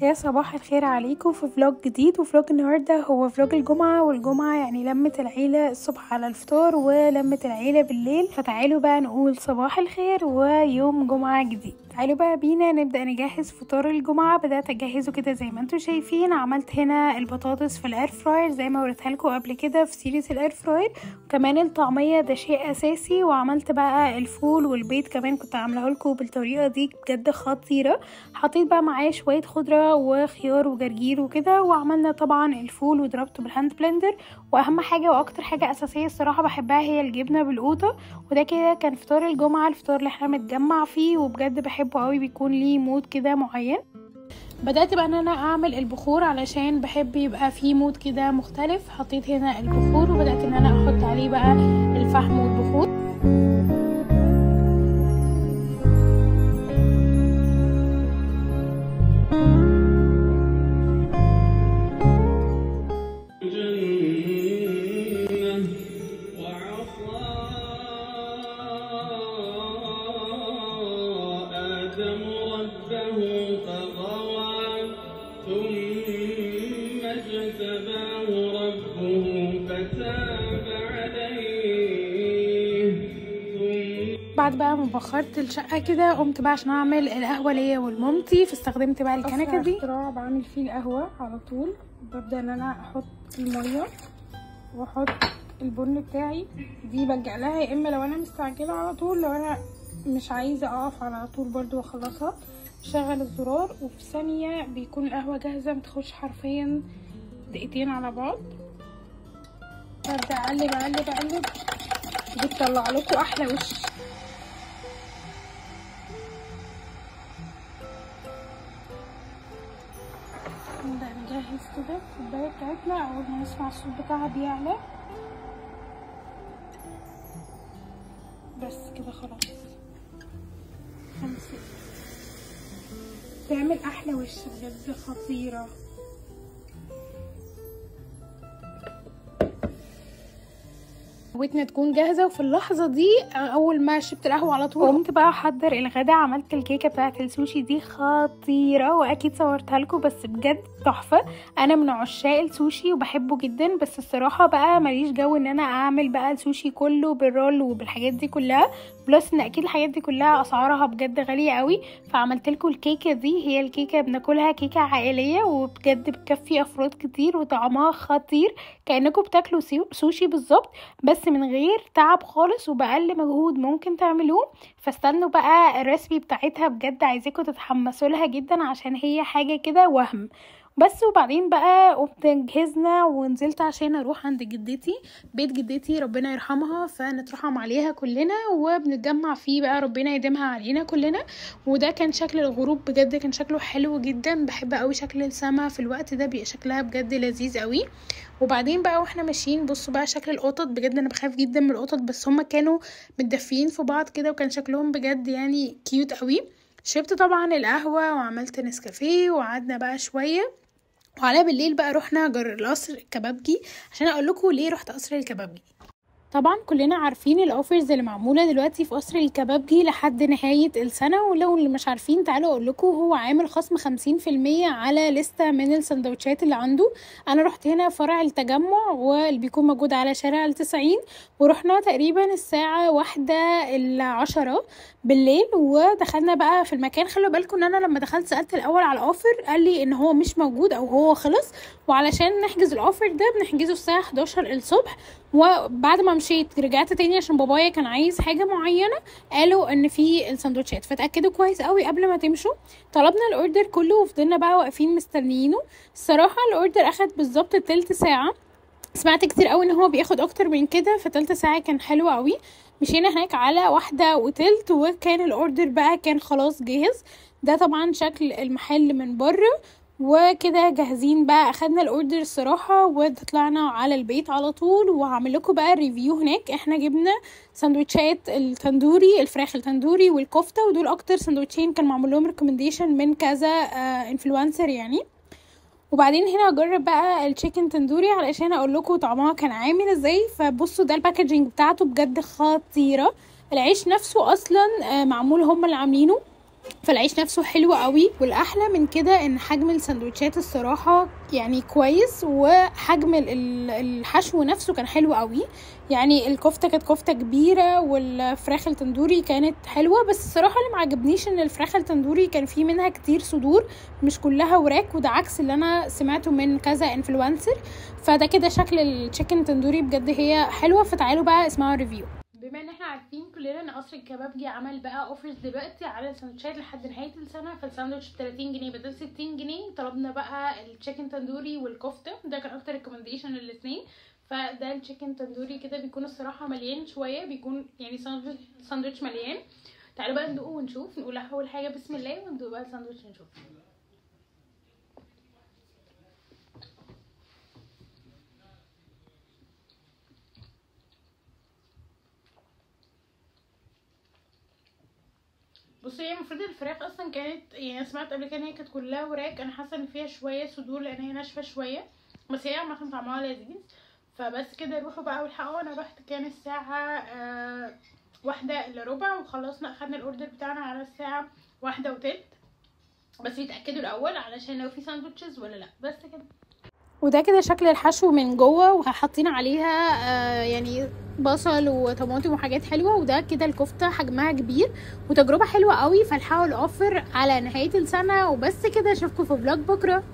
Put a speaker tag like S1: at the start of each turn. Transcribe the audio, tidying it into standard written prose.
S1: يا صباح الخير عليكم في فلوج جديد. وفلوج النهارده هو فلوج الجمعة، والجمعة يعني لمة العيلة الصبح على الفطار ولمة العيلة بالليل. فتعالوا بقى نقول صباح الخير ويوم جمعة جديد. تعالوا بقى بينا نبدأ نجهز فطار الجمعة. بدأت اجهزه كده زي ما انتم شايفين. عملت هنا البطاطس في الاير فراير زي ما وريتها لكم قبل كده في سيريز الاير فراير، وكمان الطعمية ده شيء اساسي. وعملت بقى الفول والبيض كمان كنت عاملاه لكم بالطريقة دي بجد خطيرة. حطيت بقى معاه شوية خضرة وخيار وجرجير وكده، وعملنا طبعا الفول وضربته بالهاند بلندر. واهم حاجة واكتر حاجة اساسية الصراحة بحبها هي الجبنة بالقوطة. وده كده كان فطار الجمعة، الفطار اللي احنا متجمع فيه وبجد بحبه قوي، بيكون ليه مود كده معين. بدأت بقى ان انا اعمل البخور علشان بحب يبقى فيه مود كده مختلف. حطيت هنا البخور وبدأت ان انا احط عليه بقى الفحم والبخور. بعد بقى ما بخرت الشقه كده قمت بقى عشان اعمل القهوه ليا ولمامتي، فاستخدمت بقى الكنكه دي. اختراع بعمل فيه القهوه على طول. ببدا ان انا احط الميه واحط البن بتاعي. دي بلجأ لها يا اما لو انا مستعجله على طول، لو انا مش عايزه اقف على طول برضو واخلصها شغل الزرار وفي ثانيه بيكون القهوه جاهزه. متاخدش حرفيا دقيقتين على بعض. ببدا اقلب اقلب اقلب، دي بتطلع لكم احلى وش. نبدأ نجهز كده الكوباية بتاعتنا. أول ما نسمع الصوت بتاعها بيعلى بس كده خلاص. 5 تعمل أحلى وش بجد خطيرة. قهوتنا تكون جاهزه، وفي اللحظه دي اول ما شربت القهوه على طول قمت بقى احضر الغدا. عملت الكيكه بتاعه السوشي دي خطيره، واكيد صورتها لكم بس بجد تحفه. انا من عشاق السوشي وبحبه جدا، بس الصراحه بقى ماليش جو ان انا اعمل بقى السوشي كله بالرول وبالحاجات دي كلها، بلس ان اكيد الحاجات دي كلها اسعارها بجد غاليه قوي. فعملت لكم الكيكه دي. هي الكيكه بناكلها كيكه عائليه وبجد بتكفي افراد كتير وطعمها خطير، كانكم بتاكلوا سوشي بالظبط بس من غير تعب خالص وبأقل مجهود ممكن تعملوه. فاستنوا بقى الريسبي بتاعتها بجد عايزاكم تتحمسوا لها جدا عشان هي حاجه كده وهم بس. وبعدين بقى قمت جهزنا ونزلت عشان اروح عند جدتي، بيت جدتي ربنا يرحمها، فنترحم عليها كلنا وبنتجمع فيه بقى ربنا يديمها علينا كلنا. وده كان شكل الغروب بجد كان شكله حلو جدا. بحب قوي شكل السما في الوقت ده، بيبقى شكلها بجد لذيذ قوي. وبعدين بقى واحنا ماشيين بصوا بقى شكل القطط. بجد انا بخاف جدا من القطط بس هما كانوا متدفيين في بعض كده وكان شكلهم بجد يعني كيوت قوي. شربت طبعا القهوة وعملت نسكافيه وقعدنا بقى شوية. وعلى بالليل بقى رحنا القصر الكبابجي عشان اقول لكم ليه رحت قصر الكبابجي. طبعا كلنا عارفين الاوفرز اللي معموله دلوقتي في قصر الكبابجي لحد نهايه السنه، ولو اللي مش عارفين تعالوا اقول لكم هو عامل خصم 50% على لسته من السندوتشات اللي عنده. انا رحت هنا فرع التجمع واللي بيكون موجود على شارع 90، ورحنا تقريبا الساعه 1:10 بالليل ودخلنا بقى في المكان. خلوا بالكم ان انا لما دخلت سالت الاول على الاوفر قال لي ان هو مش موجود او هو خلص، وعلشان نحجز الاوفر ده بنحجزه الساعه 11 الصبح. وبعد ما مشيت رجعت تاني عشان بابايا كان عايز حاجه معينه، قالوا ان في السندوتشات، فتاكدوا كويس قوي قبل ما تمشوا. طلبنا الاوردر كله وفضلنا بقى واقفين مستنيينه. الصراحه الاوردر اخد بالظبط تلت ساعه. سمعت كتير قوي ان هو بياخد اكتر من كده، فتلت ساعه كان حلو قوي. مشينا هناك على 1:03 وكان الاوردر بقى كان خلاص جاهز. ده طبعا شكل المحل من بره وكده جاهزين بقى. اخدنا الاوردر الصراحه وطلعنا على البيت على طول، وهعمل لكم بقى ريفيو هناك. احنا جبنا سندوتشات التندوري، الفراخ التندوري والكفته، ودول اكتر سندوتشين كان معمول لهم ريكومنديشن من كذا انفلونسر يعني. وبعدين هنا اجرب بقى التشيكن تندوري علشان اقول لكم طعمها كان عامل ازاي. فبصوا ده الباكجينج بتاعته بجد خطيره. العيش نفسه اصلا معمول هم اللي عاملينه، فالعيش نفسه حلو قوي. والاحلى من كده ان حجم السندوتشات الصراحه يعني كويس، وحجم الحشو نفسه كان حلو قوي. يعني الكفته كانت كفته كبيره، والفراخ التندوري كانت حلوه. بس الصراحه اللي معجبنيش ان الفراخ التندوري كان في منها كتير صدور، مش كلها وراك، وده عكس اللي انا سمعته من كذا انفلونسر. فده كده شكل التشيكن تندوري بجد هي حلوه. فتعالوا بقى اسمعوا ريفيو. بما ان احنا عارفين كلنا ان قصر الكبابجي عمل بقى اوفرز دلوقتي على الساندوتشات لحد نهايه السنه، فالساندوتش ب 30 جنيه بدل 60 جنيه. طلبنا بقى التشيكن تندوري والكفته، ده كان اكتر ريكومنديشن للاثنين. فده التشيكن تندوري كده بيكون الصراحه مليان شويه، بيكون يعني ساندوتش مليان. تعالوا بقى ندوقه ونشوف. نقول اول حاجه بسم الله وندوق بقى الساندوتش نشوف. بصي، هي المفروض الفراخ اصلا كانت يعني سمعت قبل كده ان هي كانت كلها وراك. انا حاسه ان فيها شويه صدور لان هي ناشفه شويه، بس هي عامه طعمها لذيذ. فبس كده روحوا بقى والحقوا. انا رحت كان الساعه 1:15 وخلصنا، اخدنا الاوردر بتاعنا على الساعه 1:15. بس بيتاكدوا الاول علشان لو في ساندوتشز ولا لا. بس كده. وده كده شكل الحشو من جوه، وحاطين عليها يعني بصل وطماطم وحاجات حلوه. وده كده الكفته حجمها كبير وتجربه حلوه قوي. فالحقوا الاوفر على نهايه السنه. وبس كده اشوفكم في فلوج بكره.